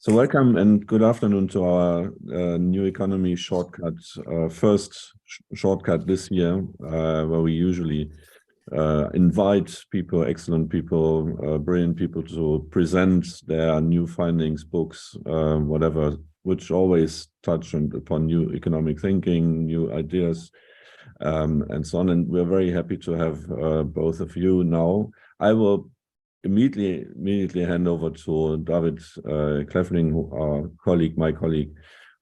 So welcome and good afternoon to our new economy shortcut, first shortcut this year, where we usually invite people, excellent people, brilliant people to present their new findings, books, whatever, which always touch upon new economic thinking, new ideas, and so on. And we're very happy to have both of you now. I will immediately hand over to David Kleffling, my colleague,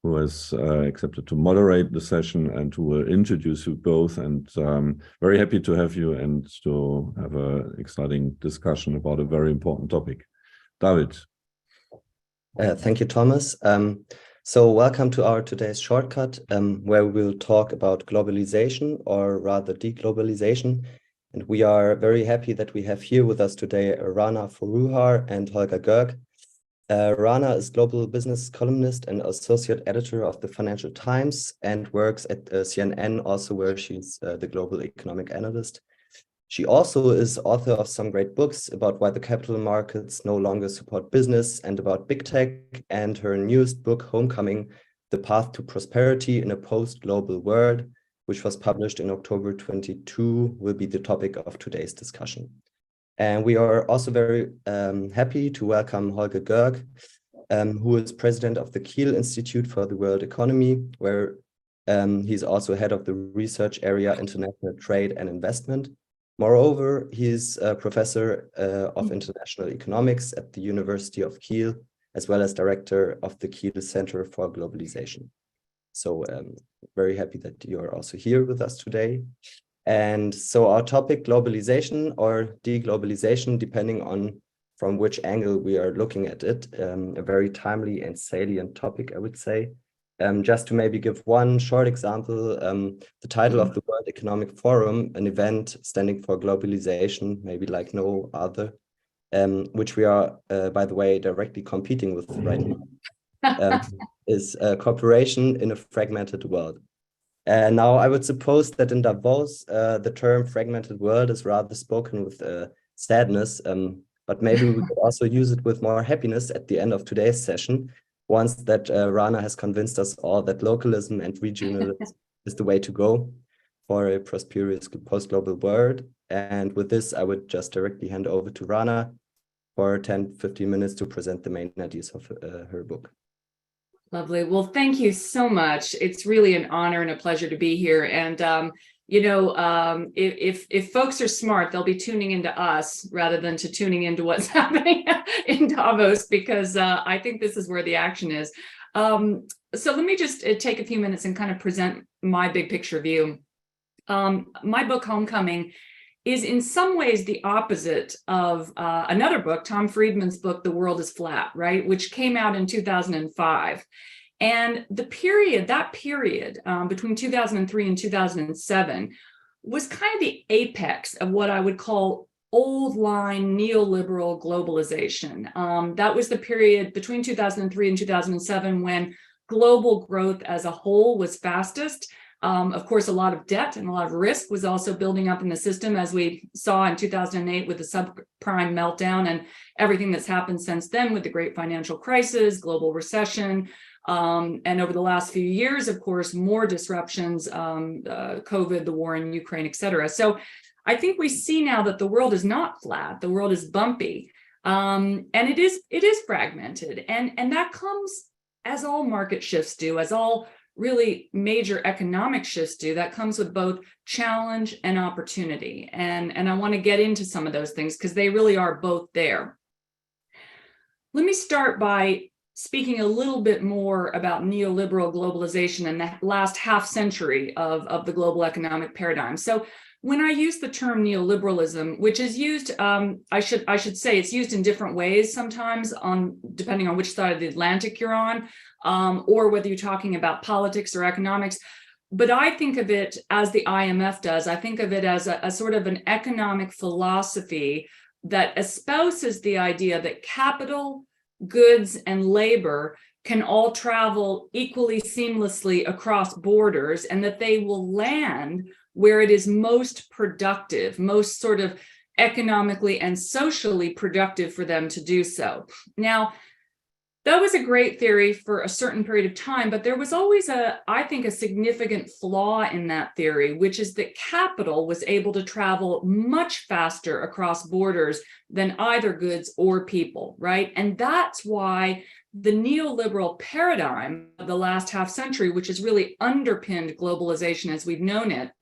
who has accepted to moderate the session and who will introduce you both. And very happy to have you and to have an exciting discussion about a very important topic. David. Thank you, Thomas. So welcome to our today's shortcut, where we will talk about globalization, or rather deglobalization. And we are very happy that we have here with us today Rana Foroohar and Holger Görg. Rana is global business columnist and associate editor of the Financial Times and works at CNN, also where she's the global economic analyst. She also is author of some great books about why the capital markets no longer support business and about big tech, and her newest book, Homecoming: The Path to Prosperity in a Post-Global World, which was published in October 22, will be the topic of today's discussion. And we are also very happy to welcome Holger Görg, who is president of the Kiel Institute for the World Economy, where he's also head of the research area International Trade and Investment. Moreover, he's a professor of international economics at the University of Kiel, as well as director of the Kiel Center for Globalization. So very happy that you are also here with us today. And so our topic, globalization or deglobalization, depending on from which angle we are looking at it, a very timely and salient topic, I would say. Just to maybe give one short example, the title of the World Economic Forum, an event standing for globalization, maybe like no other, which we are, by the way, directly competing with right now. Is cooperation in a fragmented world. And now I would suppose that in Davos, the term fragmented world is rather spoken with sadness, but maybe we could also use it with more happiness at the end of today's session, once that Rana has convinced us all that localism and regionalism is the way to go for a prosperous post-global world. And with this, I would just directly hand over to Rana for 10-15 minutes to present the main ideas of her book. Lovely. Well, thank you so much. It's really an honor and a pleasure to be here. And, if folks are smart, they'll be tuning into us rather than to tuning into what's happening in Davos, because I think this is where the action is. So let me just take a few minutes and kind of present my big picture view. My book, Homecoming, is in some ways the opposite of another book, Tom Friedman's book, The World is Flat, right, which came out in 2005. And that period between 2003 and 2007 was kind of the apex of what I would call old line neoliberal globalization. That was the period between 2003 and 2007 when global growth as a whole was fastest. Of course, a lot of debt and a lot of risk was also building up in the system, as we saw in 2008 with the subprime meltdown and everything that's happened since then with the great financial crisis, global recession, and over the last few years, of course, more disruptions, COVID, the war in Ukraine, et cetera. So I think we see now that the world is not flat, the world is bumpy, and it is fragmented. And that comes, as all market shifts do, as all really major economic shifts do, that comes with both challenge and opportunity. And I want to get into some of those things because they really are both there. Let me start by speaking a little bit more about neoliberal globalization and the last half century of the global economic paradigm. So when I use the term neoliberalism, which is used, I should say it's used in different ways sometimes, depending on which side of the Atlantic you're on, or whether you're talking about politics or economics. But I think of it as the IMF does. I think of it as a sort of an economic philosophy that espouses the idea that capital, goods, and labor can all travel equally seamlessly across borders, and that they will land where it is most productive, most sort of economically and socially productive for them to do so. Now, That was a great theory for a certain period of time, but there was always I think, a significant flaw in that theory, which is that capital was able to travel much faster across borders than either goods or people, right? And that's why the neoliberal paradigm of the last half century, which has really underpinned globalization as we've known it,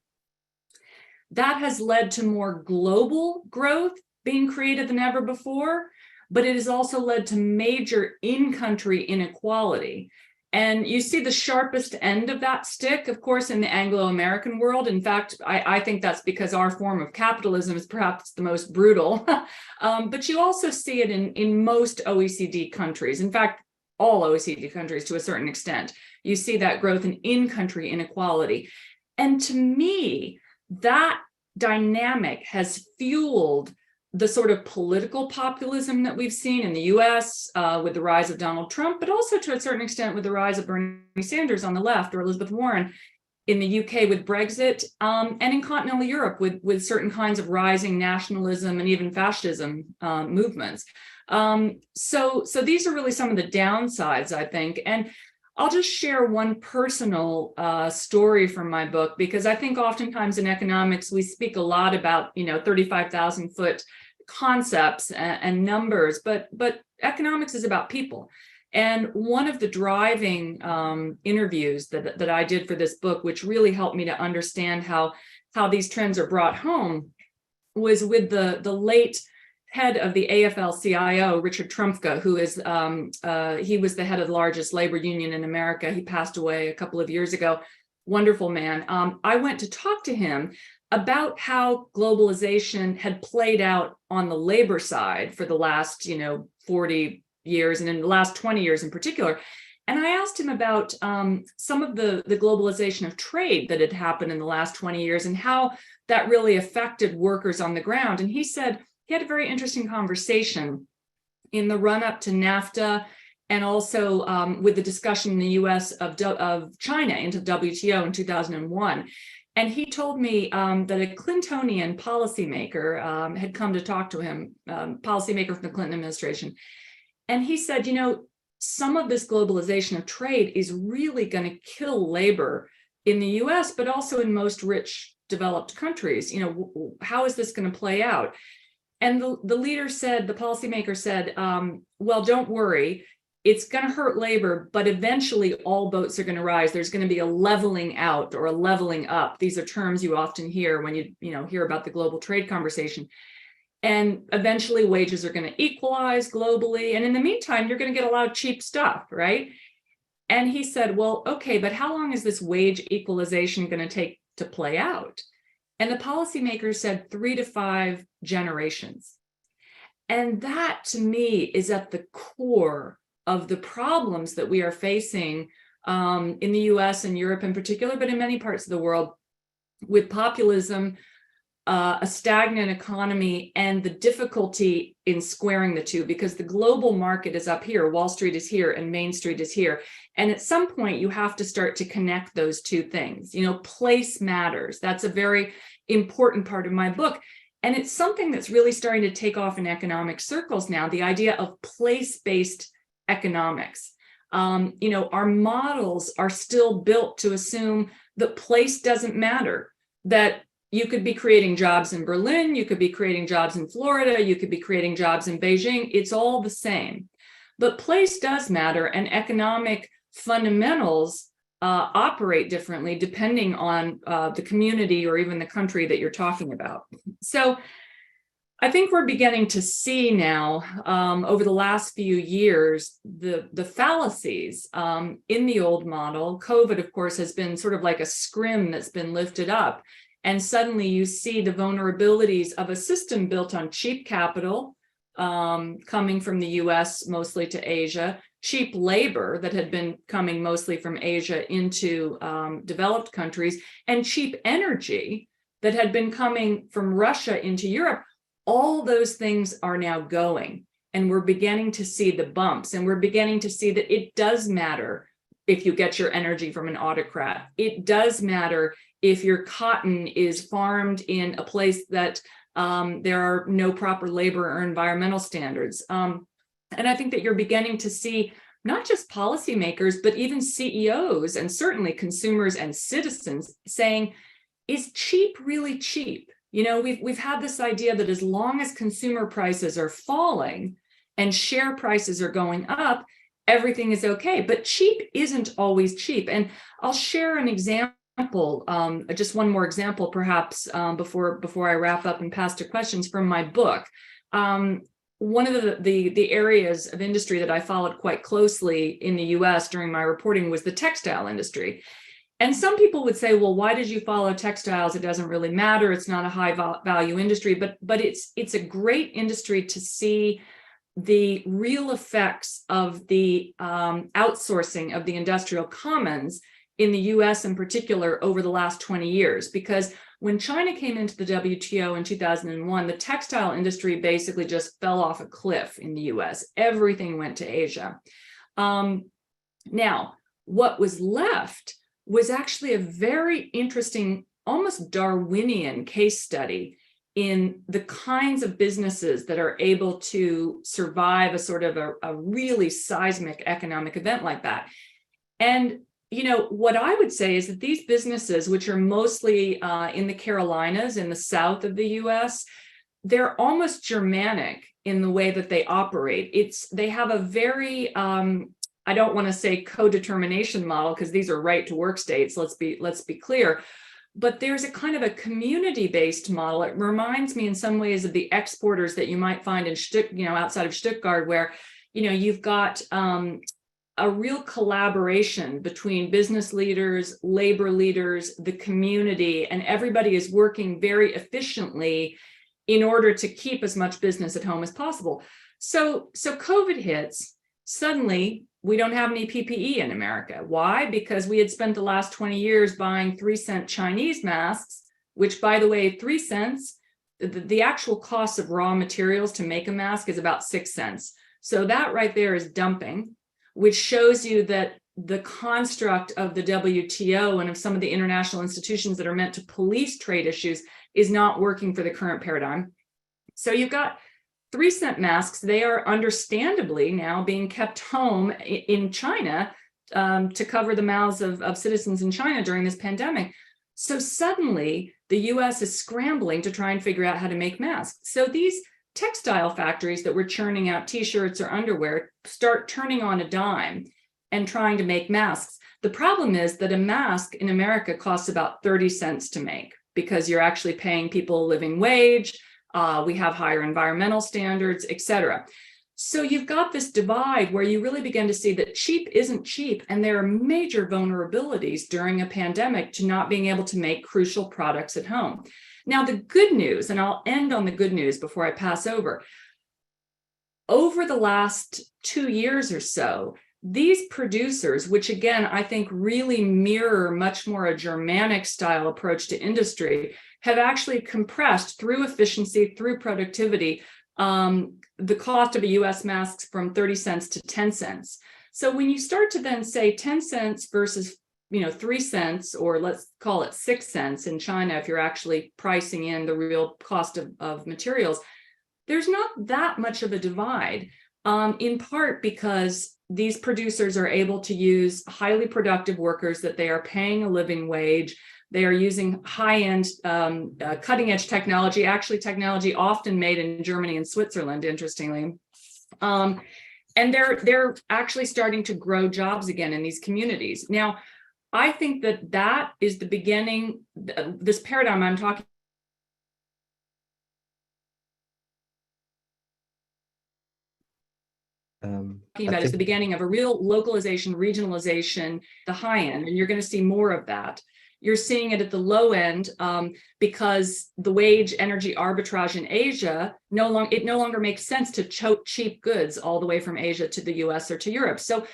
that has led to more global growth being created than ever before. But it has also led to major in-country inequality. And you see the sharpest end of that stick, of course, in the Anglo-American world. In fact, I think that's because our form of capitalism is perhaps the most brutal. But you also see it in most OECD countries. In fact, all OECD countries to a certain extent. You see that growth in-country inequality. And to me, that dynamic has fueled the sort of political populism that we've seen in the US with the rise of Donald Trump, but also to a certain extent with the rise of Bernie Sanders on the left, or Elizabeth Warren in the UK with Brexit, and in continental Europe with certain kinds of rising nationalism and even fascism movements. So these are really some of the downsides, I think. And I'll just share one personal story from my book, because I think oftentimes in economics, we speak a lot about, 35,000 foot concepts and numbers, but economics is about people. And one of the driving interviews that I did for this book, which really helped me to understand how these trends are brought home, was with the late head of the AFL-CIO, Richard Trumka, who is he was the head of the largest labor union in America. He passed away a couple of years ago. Wonderful man. I went to talk to him about how globalization had played out on the labor side for the last 40 years, and in the last 20 years in particular. And I asked him about some of the globalization of trade that had happened in the last 20 years and how that really affected workers on the ground. And he said he had a very interesting conversation in the run-up to NAFTA, and also with the discussion in the US of China into WTO in 2001. And he told me that a Clintonian policymaker had come to talk to him, policymaker from the Clinton administration. And he said, some of this globalization of trade is really going to kill labor in the US, but also in most rich developed countries. How is this going to play out? And the leader said, the policymaker said, well, don't worry. It's going to hurt labor, but eventually all boats are going to rise. There's going to be a leveling out or a leveling up. These are terms you often hear when you hear about the global trade conversation. And eventually wages are going to equalize globally. And in the meantime, you're going to get a lot of cheap stuff, right? And he said, well, okay, but how long is this wage equalization going to take to play out? And the policymakers said 3 to 5 generations. And that to me is at the core of the problems that we are facing in the US and Europe in particular, but in many parts of the world, with populism, a stagnant economy, and the difficulty in squaring the two, because the global market is up here, Wall Street is here, and Main Street is here. And at some point, you have to start to connect those two things. Place matters. That's a very important part of my book. And it's something that's really starting to take off in economic circles now, the idea of place-based economics. Our models are still built to assume that place doesn't matter, that you could be creating jobs in Berlin, you could be creating jobs in Florida, you could be creating jobs in Beijing. It's all the same. But place does matter, and economic fundamentals operate differently depending on the community or even the country that you're talking about. So I think we're beginning to see now, over the last few years, the fallacies in the old model. COVID, of course, has been sort of like a scrim that's been lifted up. And suddenly you see the vulnerabilities of a system built on cheap capital, coming from the US mostly to Asia, cheap labor that had been coming mostly from Asia into developed countries, and cheap energy that had been coming from Russia into Europe. All those things are now going, and we're beginning to see the bumps, and we're beginning to see that it does matter if you get your energy from an autocrat. It does matter if your cotton is farmed in a place that there are no proper labor or environmental standards. And I think that you're beginning to see not just policymakers, but even CEOs and certainly consumers and citizens saying, is cheap really cheap? You know, we've had this idea that as long as consumer prices are falling and share prices are going up, everything is okay. But cheap isn't always cheap. And I'll share an example, just one more example, perhaps, before I wrap up and pass to questions from my book. One of the areas of industry that I followed quite closely in the US during my reporting was the textile industry. And some people would say, well, why did you follow textiles? It doesn't really matter. It's not a high value industry, but it's a great industry to see the real effects of the outsourcing of the industrial commons in the US in particular over the last 20 years. Because when China came into the WTO in 2001, the textile industry basically just fell off a cliff in the US. Everything went to Asia. Now, what was left was actually a very interesting, almost Darwinian case study in the kinds of businesses that are able to survive a sort of a really seismic economic event like that. And, you know, what I would say is that these businesses, which are mostly in the Carolinas, in the south of the US, they're almost Germanic in the way that they operate. They have a very, I don't want to say co-determination model because these are right to work states. Let's be clear, but there's a kind of a community-based model. It reminds me in some ways of the exporters that you might find in outside of Stuttgart, where you've got a real collaboration between business leaders, labor leaders, the community, and everybody is working very efficiently in order to keep as much business at home as possible. So COVID hits. Suddenly, we don't have any PPE in America. Why? Because we had spent the last 20 years buying 3-cent Chinese masks, which, by the way, 3 cents, the actual cost of raw materials to make a mask is about 6 cents. So that right there is dumping, which shows you that the construct of the WTO and of some of the international institutions that are meant to police trade issues is not working for the current paradigm. So you've got 3-cent masks. They are understandably now being kept home in China to cover the mouths of citizens in China during this pandemic. So suddenly the US is scrambling to try and figure out how to make masks. So these textile factories that were churning out t-shirts or underwear start turning on a dime and trying to make masks. The problem is that a mask in America costs about 30 cents to make because you're actually paying people a living wage. We have higher environmental standards, et cetera. So you've got this divide where you really begin to see that cheap isn't cheap, and there are major vulnerabilities during a pandemic to not being able to make crucial products at home. Now, the good news, and I'll end on the good news before I pass over the last 2 years or so, these producers, which again, I think really mirror much more a Germanic style approach to industry, have actually compressed through efficiency, through productivity, the cost of a US mask from 30 cents to 10 cents. So when you start to then say 10 cents versus 3 cents, or let's call it 6 cents in China, if you're actually pricing in the real cost of materials, there's not that much of a divide, in part because these producers are able to use highly productive workers that they are paying a living wage. They are using high-end, cutting-edge technology, actually technology often made in Germany and Switzerland, interestingly. And they're actually starting to grow jobs again in these communities. Now, I think that is the beginning, this paradigm I'm talking about is the beginning of a real localization, regionalization, the high end, and you're going to see more of that. You're seeing it at the low end because the wage energy arbitrage in Asia no longer makes sense to choke cheap goods all the way from Asia to the US or to Europe. So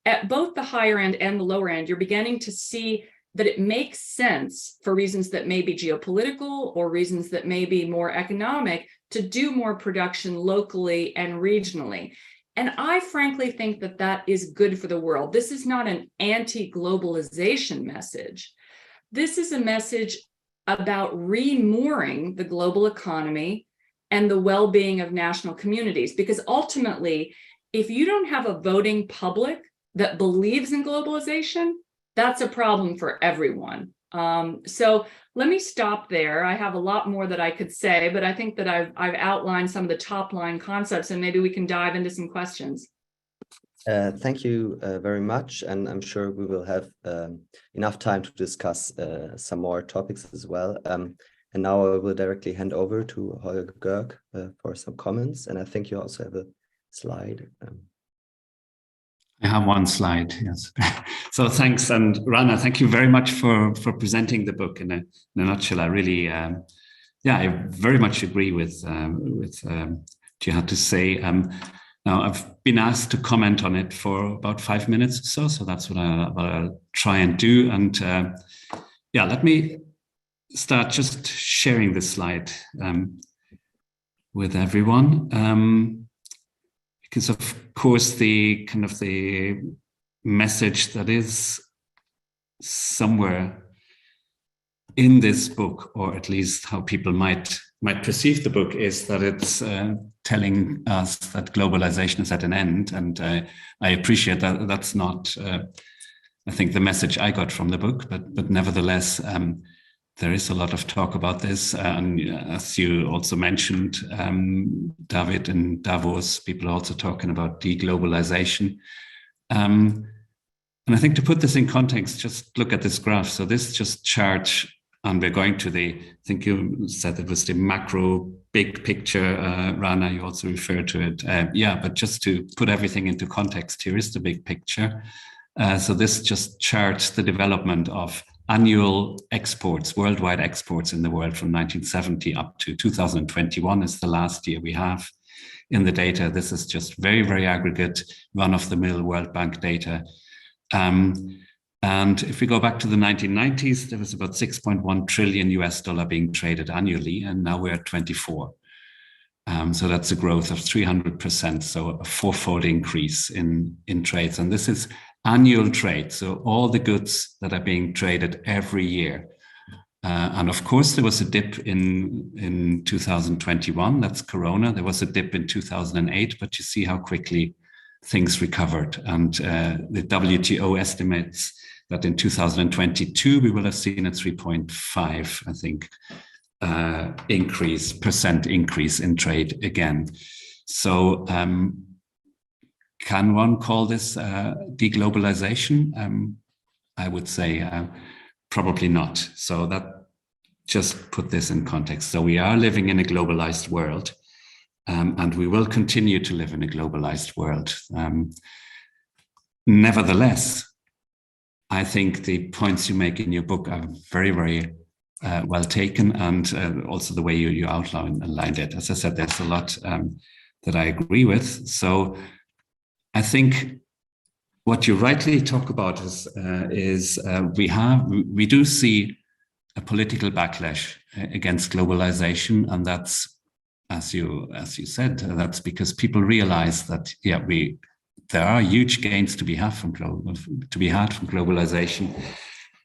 at both the higher end and the lower end, you're beginning to see that it makes sense for reasons that may be geopolitical or reasons that may be more economic to do more production locally and regionally. And I frankly think that that is good for the world. This is not an anti-globalization message. This is a message about remooring the global economy and the well-being of national communities, because ultimately, if you don't have a voting public that believes in globalization, that's a problem for everyone. So let me stop there. I have a lot more that I could say, but I think that I've outlined some of the top line concepts, and maybe we can dive into some questions. Thank you very much, and I'm sure we will have enough time to discuss some more topics as well. And now I will directly hand over to Holger Görg for some comments, and I think you also have a slide. I have one slide, yes. So thanks, and Rana, thank you very much for presenting the book in a nutshell. I really, I very much agree with what you had to say. Now, I've been asked to comment on it for about 5 minutes or so, so that's what I'll try and do. And let me start just sharing this slide with everyone. Because of course, the kind of the message that is somewhere in this book, or at least how people might perceive the book, is that it's telling us that globalization is at an end. And I appreciate that that's not, I think, the message I got from the book, but nevertheless, there is a lot of talk about this. And as you also mentioned, David, in Davos, people are also talking about deglobalization. And I think to put this in context, just look at this graph. So this just chart, and we're going to I think you said it was the macro big picture, Rana, you also referred to it. But just to put everything into context, here is the big picture. So this just charts the development of annual exports, worldwide exports in the world from 1970 up to 2021 is the last year we have in the data. This is just very, very aggregate, run-of-the-mill World Bank data. And if we go back to the 1990s, there was about $6.1 trillion US being traded annually, and now we're at 24. So that's a growth of 300%, so a fourfold increase in trades. And this is annual trade, so all the goods that are being traded every year. And of course, there was a dip in 2021, that's Corona. There was a dip in 2008, but you see how quickly things recovered. And the WTO estimates that in 2022, we will have seen a 3.5, I think, percent increase in trade again. So can one call this deglobalization? I would say probably not. So that just put this in context. So we are living in a globalized world, and we will continue to live in a globalized world. Nevertheless, I think the points you make in your book are very, very well taken, and also the way you outlined it. As I said, there's a lot that I agree with. So I think what you rightly talk about is we do see a political backlash against globalization, and that's, as you said, that's because people realize that there are huge gains to be had from globalization,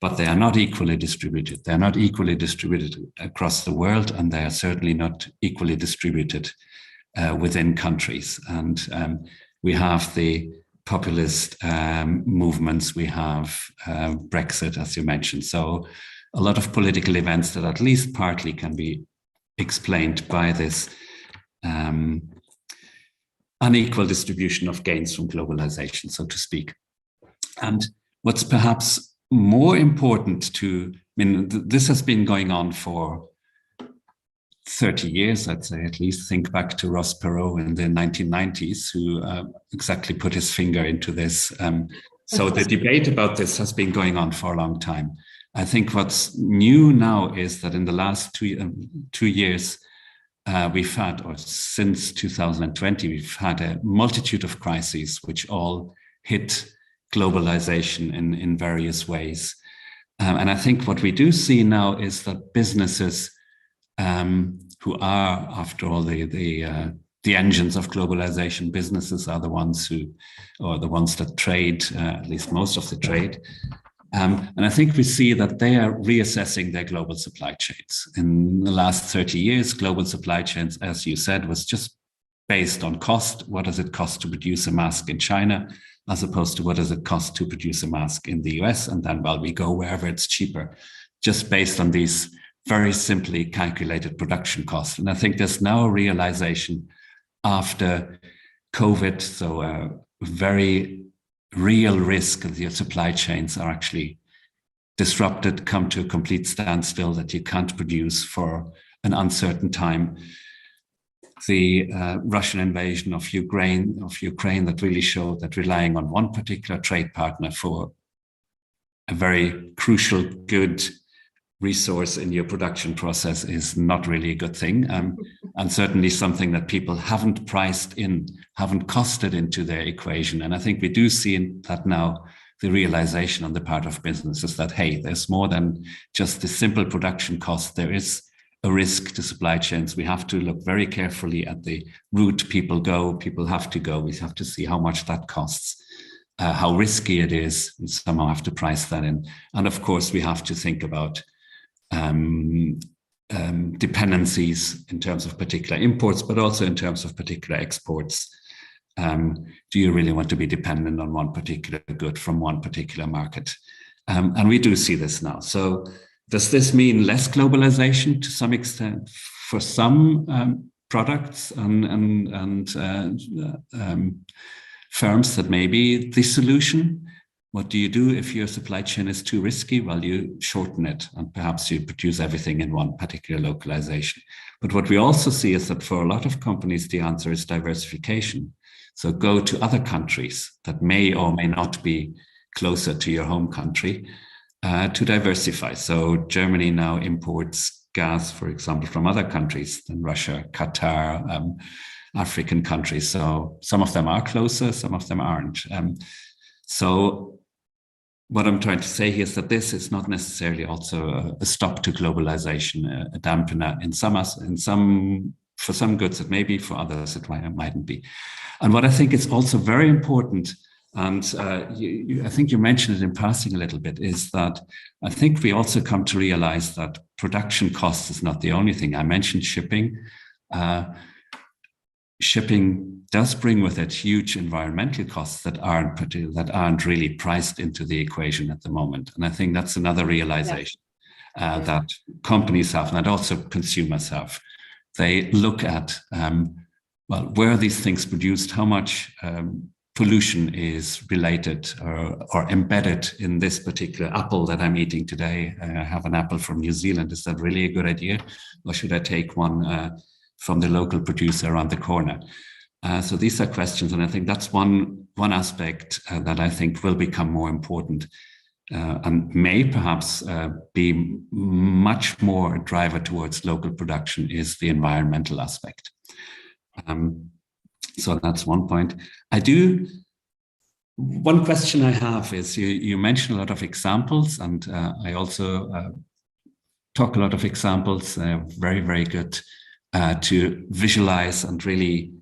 but they are not equally distributed. They are not equally distributed across the world, and they are certainly not equally distributed within countries. And we have the populist movements, we have Brexit, as you mentioned. So a lot of political events that at least partly can be explained by this unequal distribution of gains from globalization, so to speak. And what's perhaps more important this has been going on for 30 years, I'd say, at least. Think back to Ross Perot in the 1990s, who exactly put his finger into this. So the debate about this has been going on for a long time. I think what's new now is that in the last 2 years, we've had, or since 2020, we've had a multitude of crises which all hit globalization in various ways. And I think what we do see now is that businesses who are, after all, the engines of globalization, businesses are the ones that trade, at least most of the trade. And I think we see that they are reassessing their global supply chains. In the last 30 years, global supply chains, as you said, was just based on cost. What does it cost to produce a mask in China, as opposed to what does it cost to produce a mask in the US? And then, well, we go wherever it's cheaper, just based on these very simply calculated production costs. And I think there's now a realization after COVID, so a very real risk that your supply chains are actually disrupted, come to a complete standstill, that you can't produce for an uncertain time. The Russian invasion of Ukraine that really showed that relying on one particular trade partner for a very crucial good resource in your production process is not really a good thing, and certainly something that people haven't priced in, haven't costed into their equation. And I think we do see that now, the realization on the part of businesses that, hey, there's more than just the simple production cost. There is a risk to supply chains. We have to look very carefully at the route people have to go. We have to see how much that costs, how risky it is. We somehow have to price that in. And of course, we have to think about dependencies in terms of particular imports, but also in terms of particular exports. Do you really want to be dependent on one particular good from one particular market? And we do see this now. So does this mean less globalization to some extent for some products and firms that may be the solution? What do you do if your supply chain is too risky? Well, you shorten it and perhaps you produce everything in one particular localization. But what we also see is that for a lot of companies, the answer is diversification. So go to other countries that may or may not be closer to your home country to diversify. So Germany now imports gas, for example, from other countries than Russia, Qatar, African countries. So some of them are closer, some of them aren't. So what I'm trying to say here is that this is not necessarily also a stop to globalization, a dampener for some goods it may be, for others it mightn't be. And what I think is also very important, and I think you mentioned it in passing a little bit, is that I think we also come to realize that production cost is not the only thing. I mentioned shipping. Shipping does bring with it huge environmental costs that aren't really priced into the equation at the moment. And I think that's another realization that companies have, and that also consumers have. They look at, where are these things produced? How much pollution is related or embedded in this particular apple that I'm eating today? I have an apple from New Zealand. Is that really a good idea? Or should I take one from the local producer around the corner? So these are questions, and I think that's one aspect that I think will become more important and may perhaps be much more a driver towards local production, is the environmental aspect. So that's one point. One question I have is, you mentioned a lot of examples, and I also talk a lot of examples. Very, very good to visualize and really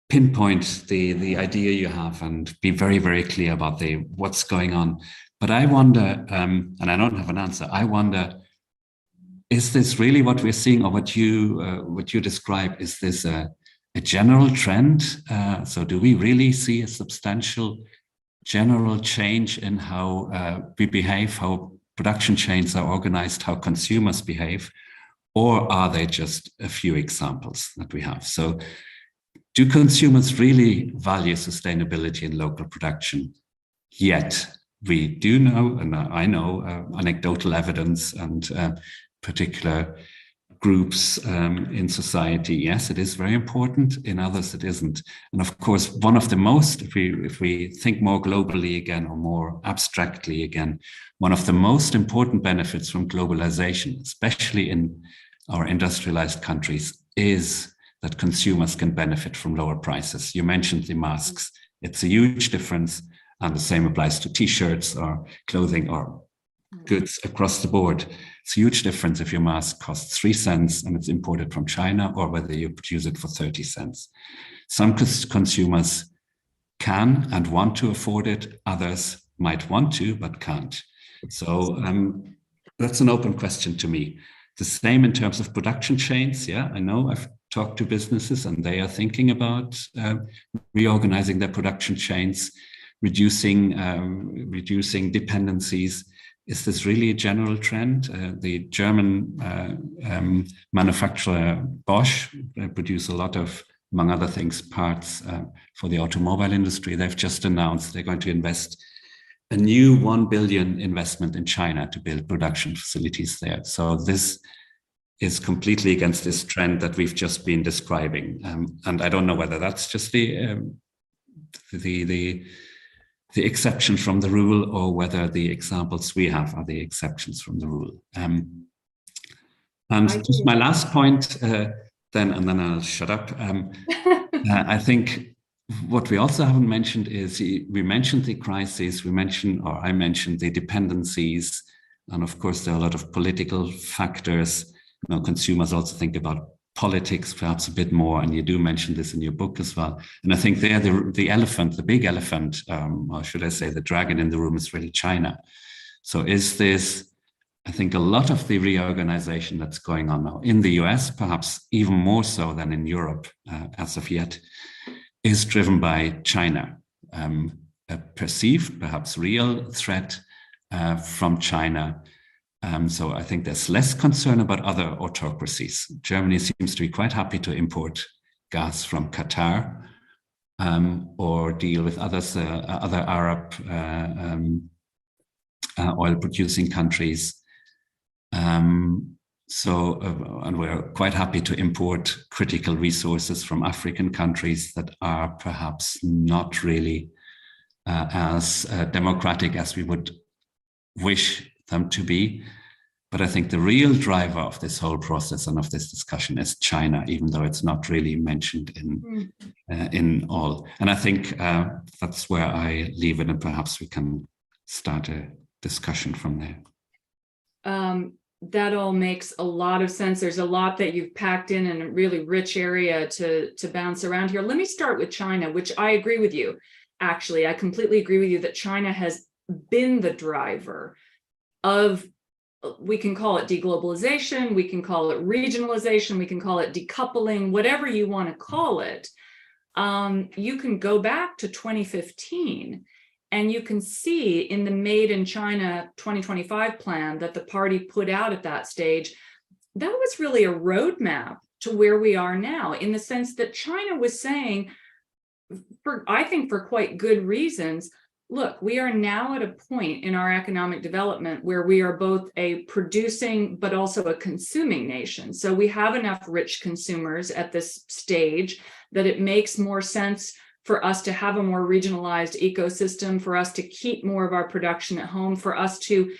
pinpoint the idea you have and be very, very clear about what's going on. But I wonder, and I don't have an answer, I wonder, is this really what we're seeing, or what you describe? Is this a general trend? So do we really see a substantial general change in how we behave, how production chains are organized, how consumers behave? Or are they just a few examples that we have? So do consumers really value sustainability in local production? Yet we do know, and I know anecdotal evidence and particular groups in society, yes, it is very important. In others, it isn't. And of course, one of the most, if we think more globally again, or more abstractly again, one of the most important benefits from globalization, especially in our industrialized countries, is that consumers can benefit from lower prices. You mentioned the masks. It's a huge difference. And the same applies to t-shirts or clothing or goods across the board. It's a huge difference if your mask costs 3 cents and it's imported from China, or whether you produce it for 30 cents. Some consumers can and want to afford it. Others might want to, but can't. So that's an open question to me. The same in terms of production chains. Yeah, I know I've talk to businesses, and they are thinking about reorganizing their production chains, reducing dependencies. Is this really a general trend? The German manufacturer Bosch produce a lot of, among other things, parts for the automobile industry. They've just announced they're going to invest a new 1 billion investment in China to build production facilities there. So this is completely against this trend that we've just been describing. And I don't know whether that's just the exception from the rule, or whether the examples we have are the exceptions from the rule. And just my last point, and then I'll shut up. I think what we also haven't mentioned is we mentioned the crises, I mentioned the dependencies, and of course there are a lot of political factors. You know, consumers also think about politics perhaps a bit more, and you do mention this in your book as well. And I think there the elephant, the big elephant, or should I say the dragon in the room, is really China. So is this, I think a lot of the reorganization that's going on now in the US, perhaps even more so than in Europe as of yet, is driven by China, a perceived, perhaps real threat from China. So I think there's less concern about other autocracies. Germany seems to be quite happy to import gas from Qatar, or deal with others, other Arab oil-producing countries. And we're quite happy to import critical resources from African countries that are perhaps not really as democratic as we would wish them to be. But I think the real driver of this whole process and of this discussion is China, even though it's not really mentioned in all. And I think that's where I leave it, and perhaps we can start a discussion from there. That all makes a lot of sense. There's a lot that you've packed in a really rich area to bounce around here. Let me start with China, which I agree with you. Actually, I completely agree with you that China has been the driver of, we can call it deglobalization, we can call it regionalization, we can call it decoupling, whatever you want to call it. You can go back to 2015 and you can see in the Made in China 2025 plan that the party put out at that stage, that was really a roadmap to where we are now, in the sense that China was saying, I think for quite good reasons, look, we are now at a point in our economic development where we are both a producing but also a consuming nation. So we have enough rich consumers at this stage that it makes more sense for us to have a more regionalized ecosystem, for us to keep more of our production at home, for us to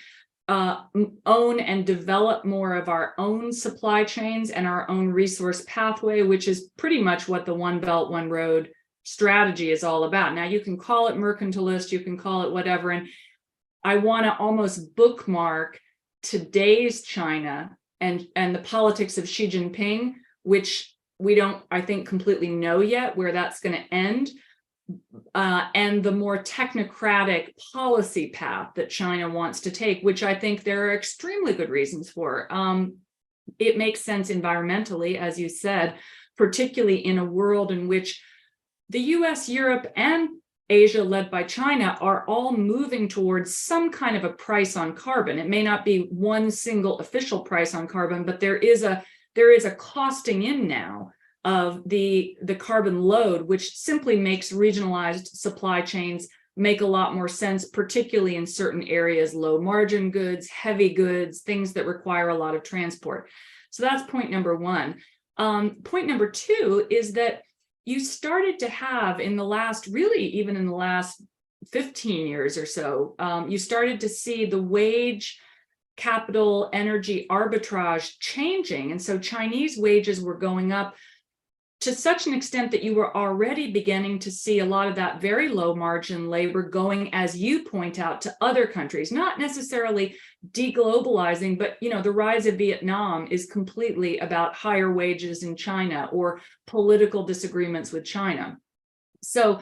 own and develop more of our own supply chains and our own resource pathway, which is pretty much what the One Belt, One Road strategy is all about. Now, you can call it mercantilist, you can call it whatever, and I want to almost bookmark today's China and the politics of Xi Jinping, which we don't, I think, completely know yet where that's going to end, and the more technocratic policy path that China wants to take, which I think there are extremely good reasons for. It makes sense environmentally, as you said, particularly in a world in which the US, Europe, and Asia, led by China, are all moving towards some kind of a price on carbon. It may not be one single official price on carbon, but there is a costing in now of the carbon load, which simply makes regionalized supply chains make a lot more sense, particularly in certain areas, low margin goods, heavy goods, things that require a lot of transport. So that's point number one. Point number two is that you started to have in the last, really even in the last 15 years or so, you started to see the wage capital energy arbitrage changing. And so Chinese wages were going up to such an extent that you were already beginning to see a lot of that very low margin labor going, as you point out, to other countries, not necessarily deglobalizing, but the rise of Vietnam is completely about higher wages in China or political disagreements with China. So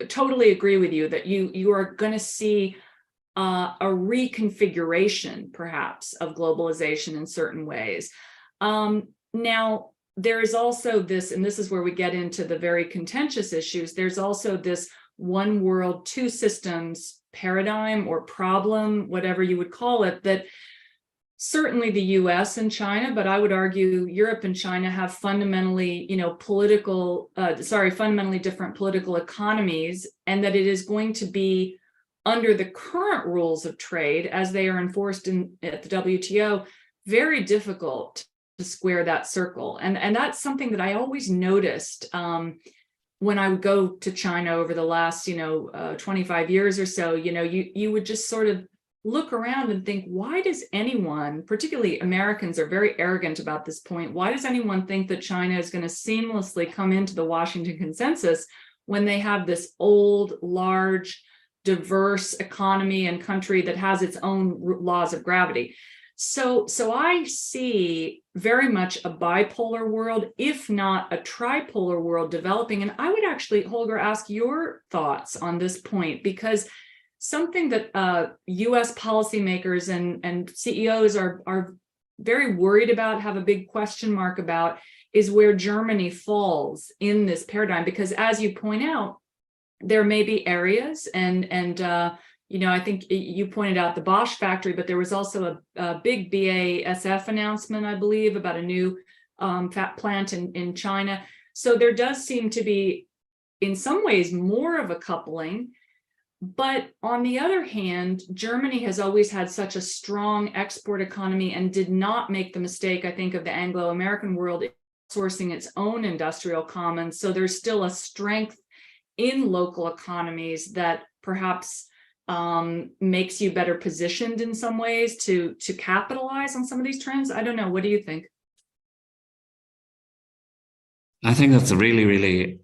totally agree with you that you are going to see a reconfiguration, perhaps, of globalization in certain ways. Now, there is also this, and this is where we get into the very contentious issues, there's also this one world, two systems paradigm or problem, whatever you would call it, that certainly the US and China, but I would argue Europe and China have fundamentally, fundamentally different political economies, and that it is going to be under the current rules of trade as they are enforced at the WTO, very difficult to square that circle. And that's something that I always noticed when I would go to China over the last, 25 years or so. You would just sort of look around and think, why does anyone, particularly Americans are very arrogant about this point, why does anyone think that China is going to seamlessly come into the Washington Consensus when they have this old, large, diverse economy and country that has its own laws of gravity? So I see very much a bipolar world, if not a tripolar world developing. And I would actually, Holger, ask your thoughts on this point, because something that US policymakers and CEOs are very worried about, have a big question mark about, is where Germany falls in this paradigm. Because as you point out, there may be areas, and I think you pointed out the Bosch factory, but there was also a big BASF announcement, I believe, about a new fat plant in China. So there does seem to be, in some ways, more of a coupling. But on the other hand, Germany has always had such a strong export economy and did not make the mistake, I think, of the Anglo-American world sourcing its own industrial commons. So there's still a strength in local economies that perhaps makes you better positioned in some ways to capitalize on some of these trends. I don't know. What do you think? I think that's a really, really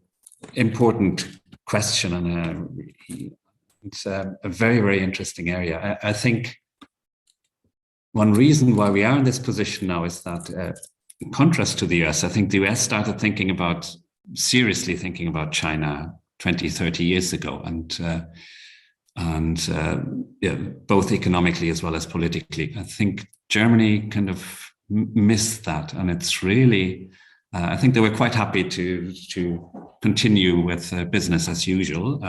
important question, and it's a very, very interesting area. I think one reason why we are in this position now is that, in contrast to the US, I think the US started seriously thinking about China 20, 30 years ago, and both economically as well as politically. I think Germany kind of missed that, and it's really, I think they were quite happy to continue with business as usual.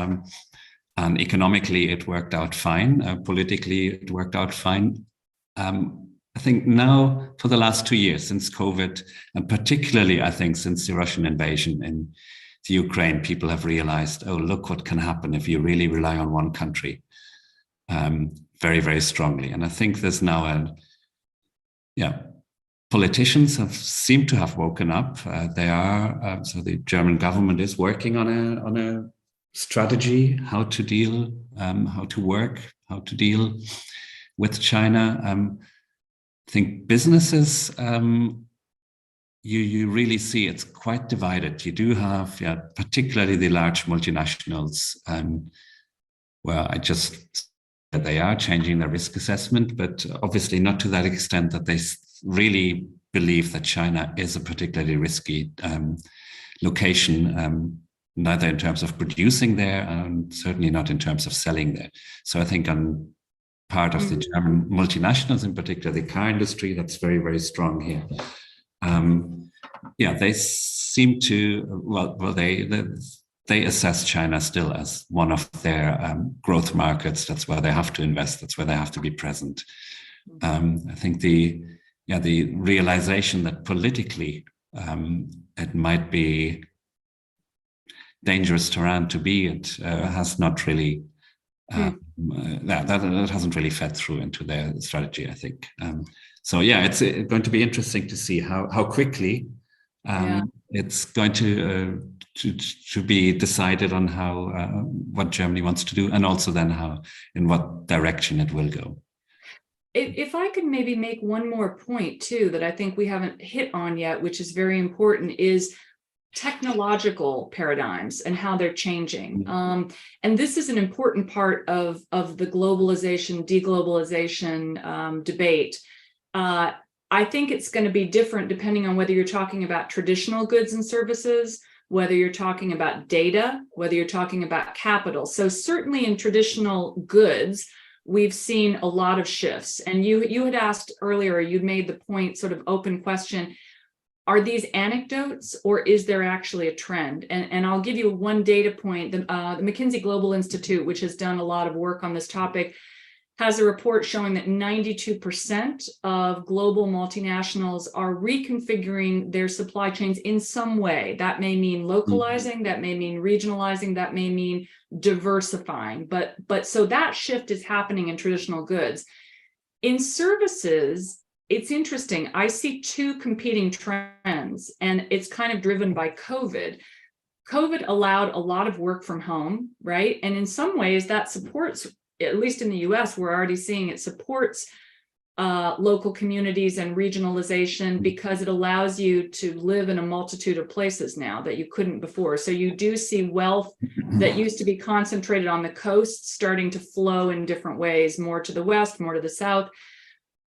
And economically, it worked out fine. Politically, it worked out fine. I think now, for the last 2 years, since COVID, and particularly, I think, since the Russian invasion in the Ukraine, people have realized, oh, look what can happen if you really rely on one country very, very strongly. And I think there's now politicians seem to have woken up. So the German government is working on a strategy, how to deal, how to work, how to deal with China. I think businesses, you really see it's quite divided. You do have, particularly the large multinationals, where they are changing their risk assessment, but obviously not to that extent that they really believe that China is a particularly risky location, neither in terms of producing there and certainly not in terms of selling there. So I think on part of the German multinationals, in particular the car industry, that's very, very strong here. They seem to, they assess China still as one of their growth markets. That's where they have to invest. That's where they have to be present. I think the realization that politically it might be dangerous terrain to be it has not really that hasn't really fed through into their strategy, I think. It's going to be interesting to see how quickly it's going to be decided on how what Germany wants to do, and also then in what direction it will go. If I could maybe make one more point too that I think we haven't hit on yet, which is very important, is technological paradigms and how they're changing. And this is an important part of the globalization, deglobalization debate. I think it's going to be different depending on whether you're talking about traditional goods and services, whether you're talking about data, whether you're talking about capital. So certainly in traditional goods, we've seen a lot of shifts. And you had asked earlier, you'd made the point, sort of open question, are these anecdotes or is there actually a trend? And I'll give you one data point. The McKinsey Global Institute, which has done a lot of work on this topic, has a report showing that 92% of global multinationals are reconfiguring their supply chains in some way. That may mean localizing, that may mean regionalizing, that may mean diversifying. But so that shift is happening in traditional goods. In services, it's interesting. I see two competing trends, and it's kind of driven by COVID. COVID allowed a lot of work from home, right? And in some ways that supports, at least in the US, we're already seeing it supports local communities and regionalization because it allows you to live in a multitude of places now that you couldn't before. So you do see wealth that used to be concentrated on the coast starting to flow in different ways, more to the west, more to the south.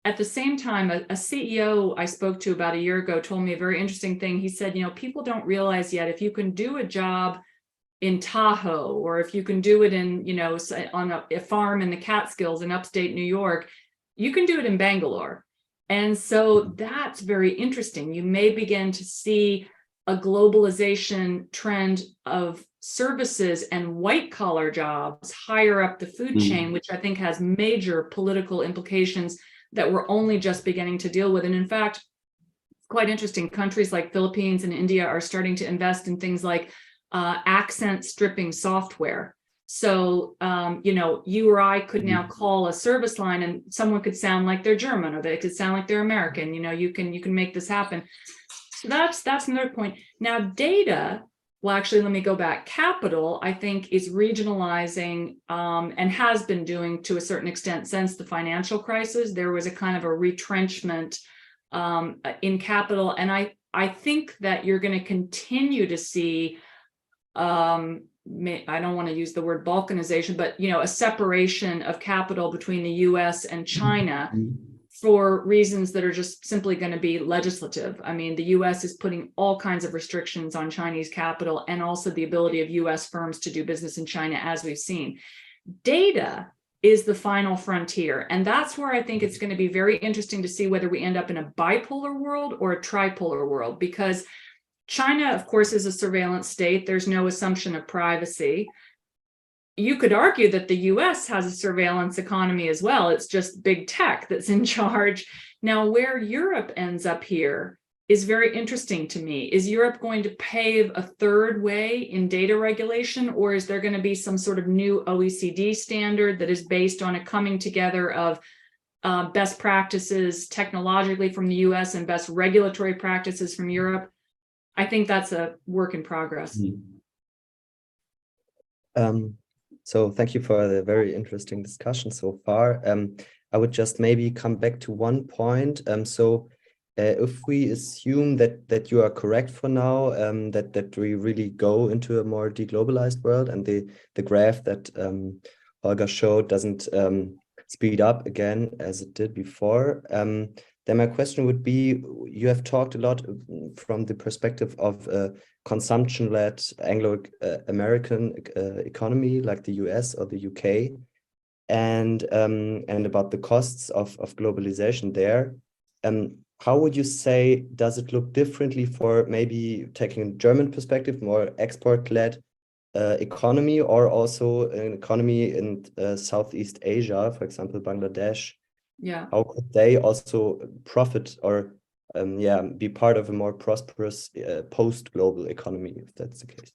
At the same time, a CEO I spoke to about a year ago told me a very interesting thing. He said, people don't realize yet, if you can do a job in Tahoe, or if you can do it in, on a farm in the Catskills in upstate New York, you can do it in Bangalore. And so that's very interesting. You may begin to see a globalization trend of services and white collar jobs higher up the food chain, which I think has major political implications that we're only just beginning to deal with. And in fact, it's quite interesting. Countries like Philippines and India are starting to invest in things like accent stripping software. So, you or I could now call a service line and someone could sound like they're German, or they could sound like they're American. You can make this happen. So that's another point. Now, data, well, actually, let me go back. Capital, I think, is regionalizing and has been doing to a certain extent since the financial crisis. There was a kind of a retrenchment in capital. And I think that you're going to continue to see, I don't want to use the word balkanization, but, a separation of capital between the US and China for reasons that are just simply going to be legislative. I mean, the US is putting all kinds of restrictions on Chinese capital and also the ability of US firms to do business in China, as we've seen. Data is the final frontier. And that's where I think it's going to be very interesting to see whether we end up in a bipolar world or a tripolar world, because China, of course, is a surveillance state. There's no assumption of privacy. You could argue that the US has a surveillance economy as well. It's just big tech that's in charge. Now, where Europe ends up here is very interesting to me. Is Europe going to pave a third way in data regulation, or is there going to be some sort of new OECD standard that is based on a coming together of best practices technologically from the US and best regulatory practices from Europe? I think that's a work in progress. So thank you for the very interesting discussion so far. I would just maybe come back to one point. If we assume that you are correct for now, that we really go into a more deglobalized world, and the graph that Holger showed doesn't speed up again as it did before, then my question would be, you have talked a lot from the perspective of consumption-led Anglo-American economy like the US or the UK, and about the costs of globalization there. How would you say, does it look differently for maybe taking a German perspective, more export-led economy, or also an economy in Southeast Asia, for example, Bangladesh? Yeah. How could they also profit or be part of a more prosperous post-global economy, if that's the case?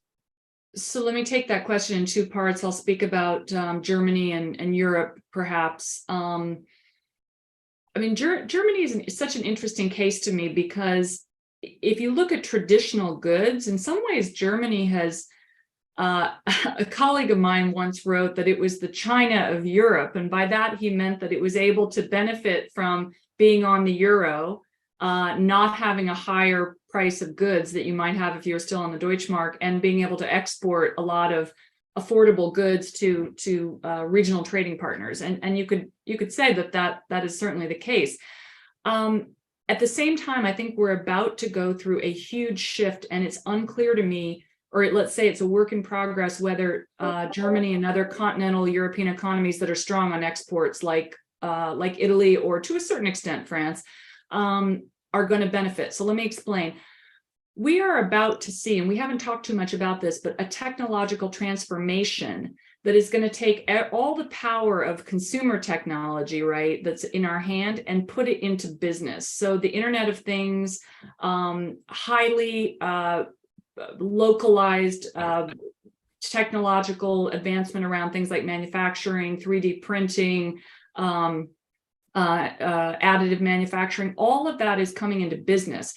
So let me take that question in two parts. I'll speak about Germany and Europe, perhaps. Germany is such an interesting case to me, because if you look at traditional goods, in some ways, Germany has, a colleague of mine once wrote that it was the China of Europe. And by that, he meant that it was able to benefit from being on the euro, not having a higher price of goods that you might have if you're still on the Deutschmark, and being able to export a lot of affordable goods to regional trading partners. And you could say that is certainly the case. At the same time, I think we're about to go through a huge shift, and it's unclear to me, or let's say it's a work in progress, whether Germany and other continental European economies that are strong on exports like Italy, or to a certain extent France, are going to benefit. So let me explain. we are about to see, and we haven't talked too much about this, but a technological transformation that is going to take all the power of consumer technology, right, that's in our hand and put it into business. So the Internet of Things, highly localized technological advancement around things like manufacturing, 3D printing, additive manufacturing, all of that is coming into business.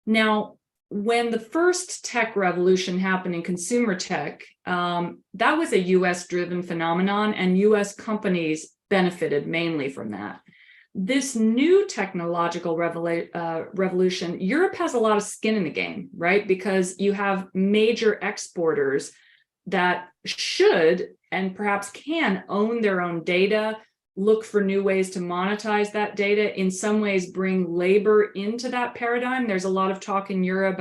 Now, when the first tech revolution happened in consumer tech, that was a US driven phenomenon, and US companies benefited mainly from that. This new technological revolution, Europe has a lot of skin in the game, right? Because you have major exporters that should and perhaps can own their own data, look for new ways to monetize that data, in some ways bring labor into that paradigm. There's a lot of talk in Europe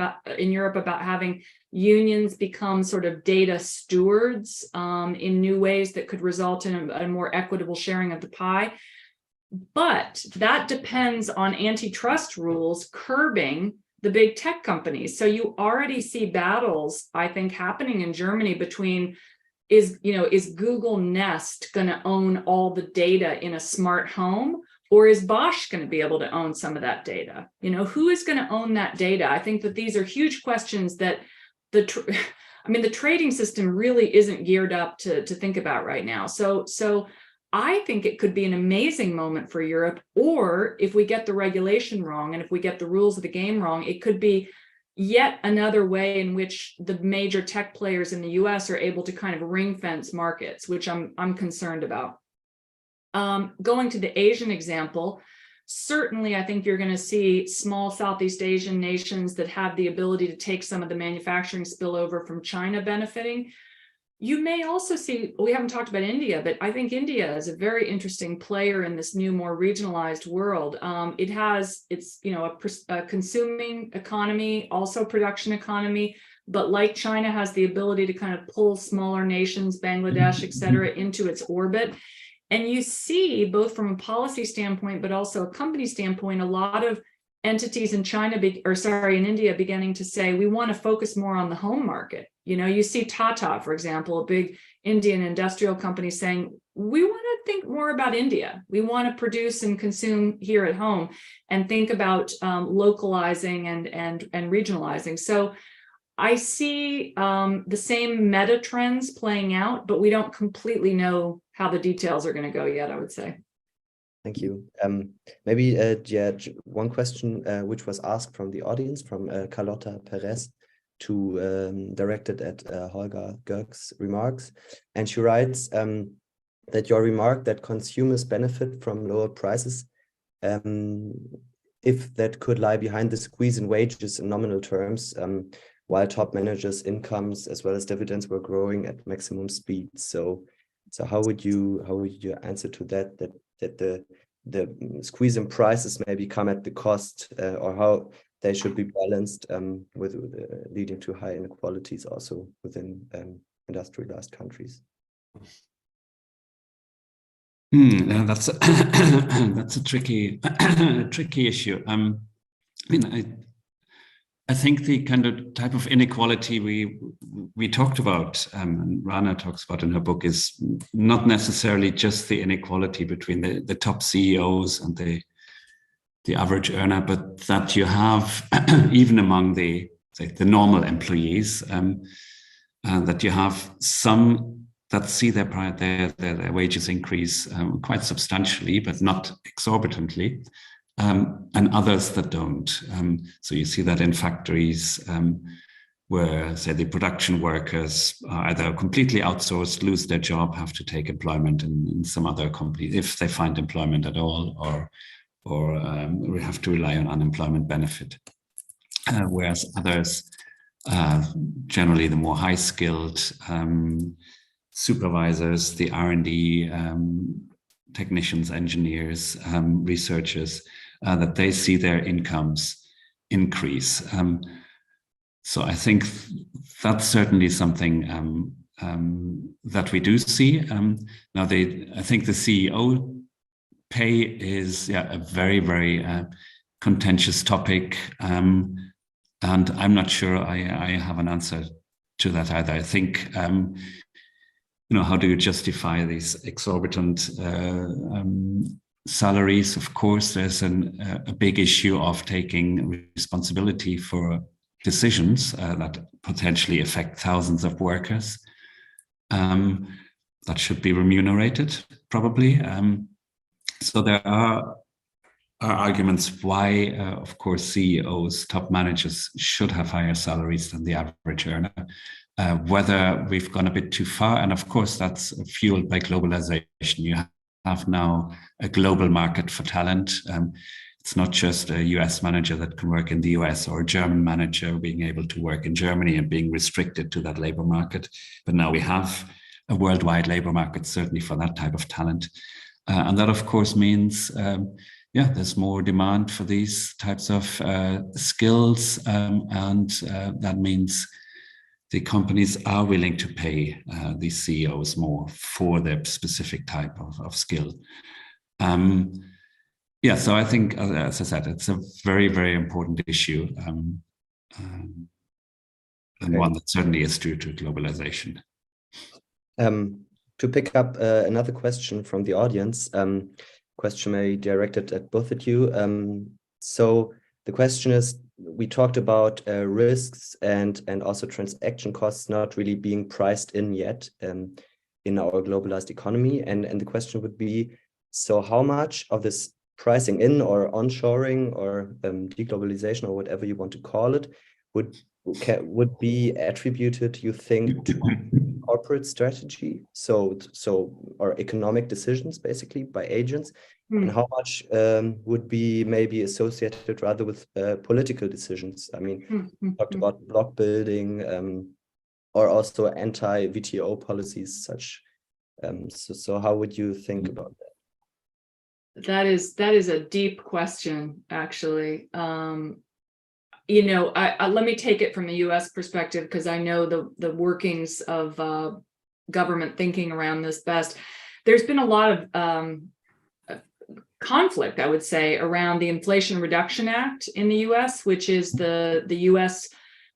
about having unions become sort of data stewards in new ways that could result in a more equitable sharing of the pie. But that depends on antitrust rules curbing the big tech companies. So you already see battles, I think, happening in Germany between is Google Nest going to own all the data in a smart home, or is Bosch going to be able to own some of that data? Who is going to own that data? I think that these are huge questions that the trading system really isn't geared up to think about right now. So I think it could be an amazing moment for Europe, or if we get the regulation wrong and if we get the rules of the game wrong, it could be yet another way in which the major tech players in the US are able to kind of ring fence markets, which I'm concerned about. Going to the Asian example, certainly I think you're going to see small Southeast Asian nations that have the ability to take some of the manufacturing spillover from China benefiting. You may also see, we haven't talked about India, but I think India is a very interesting player in this new, more regionalized world. It's a consuming economy, also production economy, but like China has the ability to kind of pull smaller nations, Bangladesh, et cetera, into its orbit. And you see, both from a policy standpoint, but also a company standpoint, a lot of entities in in India beginning to say, we want to focus more on the home market. You see Tata, for example, a big Indian industrial company, saying, we want to think more about India. We want to produce and consume here at home and think about localizing and regionalizing. So I see the same meta trends playing out, but we don't completely know how the details are going to go yet, I would say. Thank you. Maybe one question which was asked from the audience, from Carlotta Perez, directed at Holger Görg's remarks. And she writes that your remark that consumers benefit from lower prices, if that could lie behind the squeeze in wages in nominal terms, while top managers' incomes as well as dividends were growing at maximum speed. So how would you answer to that the squeeze in prices maybe come at the cost, or how they should be balanced with leading to high inequalities also within industrialized countries? That's a tricky issue. I think the kind of type of inequality we talked about, and Rana talks about in her book, is not necessarily just the inequality between the top CEOs and the average earner, but that you have even among the normal employees, that you have some that see their wages increase quite substantially, but not exorbitantly. And others that don't. So you see that in factories where, say, the production workers are either completely outsourced, lose their job, have to take employment in some other company if they find employment at all, or we have to rely on unemployment benefit. Whereas others, generally the more high-skilled supervisors, the R&D technicians, engineers, researchers, that they see their incomes increase. So I think that's certainly something that we do see. Now, I think the CEO pay is a very, very contentious topic. And I'm not sure I have an answer to that either. I think, how do you justify these exorbitant salaries? Of course, there's a big issue of taking responsibility for decisions that potentially affect thousands of workers. That should be remunerated, probably. So there are arguments why, of course, CEOs, top managers should have higher salaries than the average earner. Whether we've gone a bit too far, and of course that's fueled by globalization. You have now a global market for talent. It's not just a US manager that can work in the US or a German manager being able to work in Germany and being restricted to that labor market. But now we have a worldwide labor market, certainly for that type of talent. And that, of course, means, there's more demand for these types of skills. And that means the companies are willing to pay these CEOs more for their specific type of skill. So I think, as I said, it's a very, very important issue, and one that certainly is due to globalization. To pick up another question from the audience, question may be directed at both of you. So the question is, we talked about risks and also transaction costs not really being priced in yet in our globalized economy. And the question would be, so how much of this pricing in or onshoring or deglobalization or whatever you want to call it would be attributed, you think, to corporate strategy, so or economic decisions basically by agents, and how much would be maybe associated rather with political decisions? I mean, talked about block building or also anti-WTO policies such. So how would you think about that? That is a deep question, actually. Let me take it from a U.S. perspective, because I know the workings of government thinking around this best. There's been a lot of conflict, I would say, around the Inflation Reduction Act in the U.S., which is the U.S.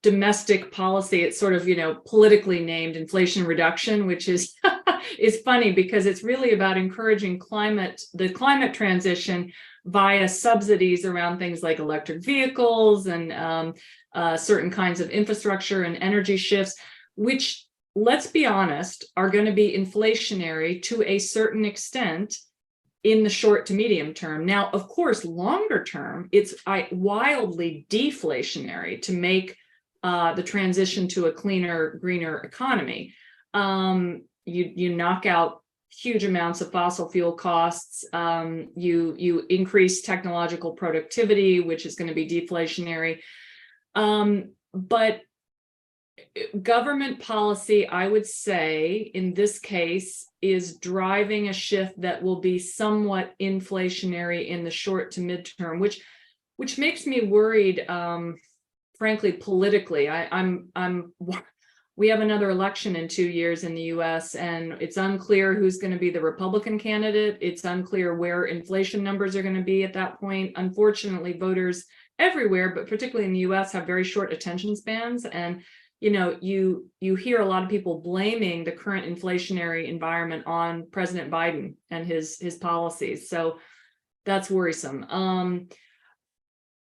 domestic policy. It's sort of, politically named inflation reduction, which is is funny because it's really about encouraging the climate transition via subsidies around things like electric vehicles and certain kinds of infrastructure and energy shifts, which, let's be honest, are going to be inflationary to a certain extent in the short to medium term. Now, of course, longer term, it's wildly deflationary to make the transition to a cleaner, greener economy. You knock out huge amounts of fossil fuel costs. You increase technological productivity, which is going to be deflationary. But government policy, I would say, in this case, is driving a shift that will be somewhat inflationary in the short to midterm, which makes me worried, frankly, politically. We have another election in 2 years in the US, and it's unclear who's going to be the Republican candidate. It's unclear where inflation numbers are going to be at that point. Unfortunately, voters everywhere, but particularly in the US, have very short attention spans. And, you hear a lot of people blaming the current inflationary environment on President Biden and his policies. So that's worrisome.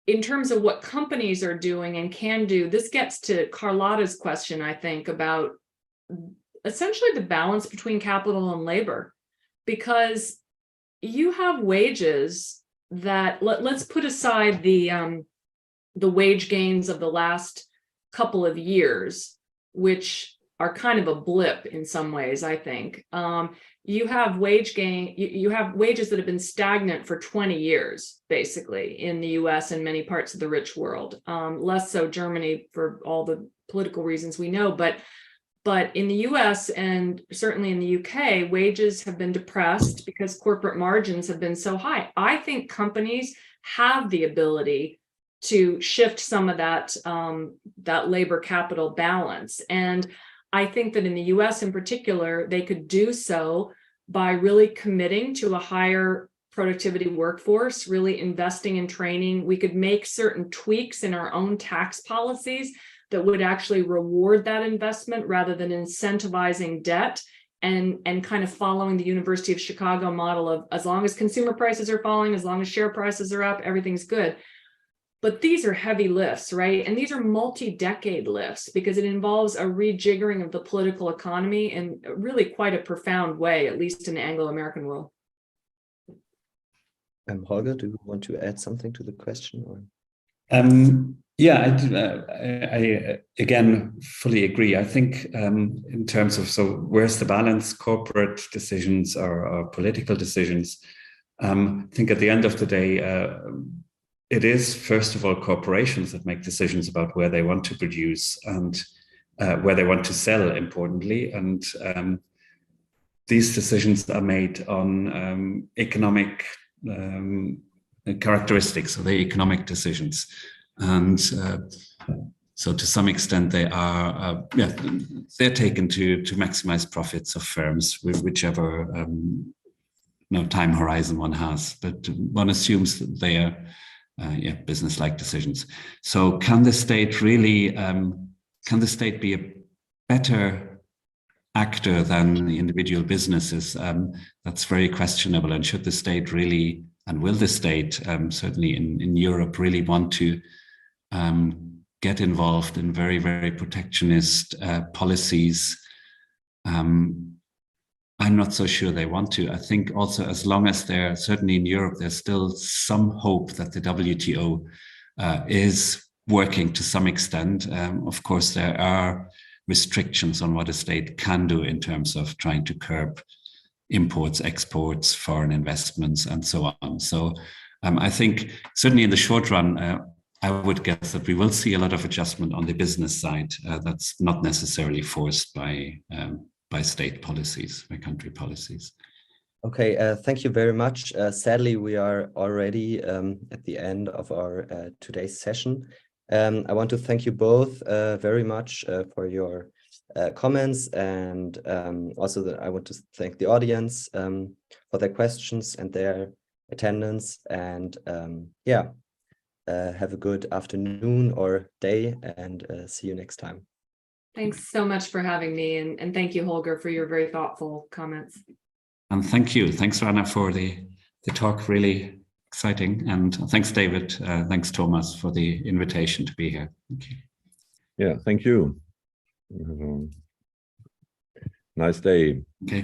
In terms of what companies are doing and can do, this gets to Carlotta's question, I think, about essentially the balance between capital and labor, because you have wages that, let's put aside the wage gains of the last couple of years, which are kind of a blip in some ways, I think. You have you have wages that have been stagnant for 20 years, basically, in the US and many parts of the rich world. Less so Germany for all the political reasons we know, but in the US and certainly in the UK, wages have been depressed because corporate margins have been so high. I think companies have the ability to shift some of that labor capital balance. And I think that in the US in particular, they could do so by really committing to a higher productivity workforce, really investing in training. We could make certain tweaks in our own tax policies that would actually reward that investment rather than incentivizing debt and kind of following the University of Chicago model of as long as consumer prices are falling, as long as share prices are up, everything's good. But these are heavy lifts, right? And these are multi-decade lifts because it involves a rejiggering of the political economy in really quite a profound way, at least in the Anglo-American world. Holger, do you want to add something to the question? Or? Yeah, I again fully agree. I think in terms of, so where's the balance, corporate decisions or political decisions? I think at the end of the day, it is, first of all, corporations that make decisions about where they want to produce and where they want to sell, importantly. And these decisions are made on economic characteristics, so the economic decisions. And so to some extent, they are, they're taken to maximize profits of firms with whichever time horizon one has. But one assumes that they are business-like decisions. So can the state really, can the state be a better actor than the individual businesses? That's very questionable. And should the state really, and will the state, certainly in Europe, really want to get involved in very, very protectionist policies? I'm not so sure they want to. I think also as long as they're, certainly in Europe, there's still some hope that the WTO is working to some extent. Of course, there are restrictions on what a state can do in terms of trying to curb imports, exports, foreign investments, and so on. So I think certainly in the short run, I would guess that we will see a lot of adjustment on the business side. That's not necessarily forced by state policies, by country policies. Okay, thank you very much. Sadly, we are already at the end of our today's session. I want to thank you both very much for your comments, and also I want to thank the audience for their questions and their attendance. And have a good afternoon or day, and see you next time. Thanks so much for having me, and thank you, Holger, for your very thoughtful comments. And thank you. Thanks, Rana, for the talk. Really exciting. And thanks, David. Thanks, Thomas, for the invitation to be here. Thank you. Yeah, thank you. Nice day. Okay.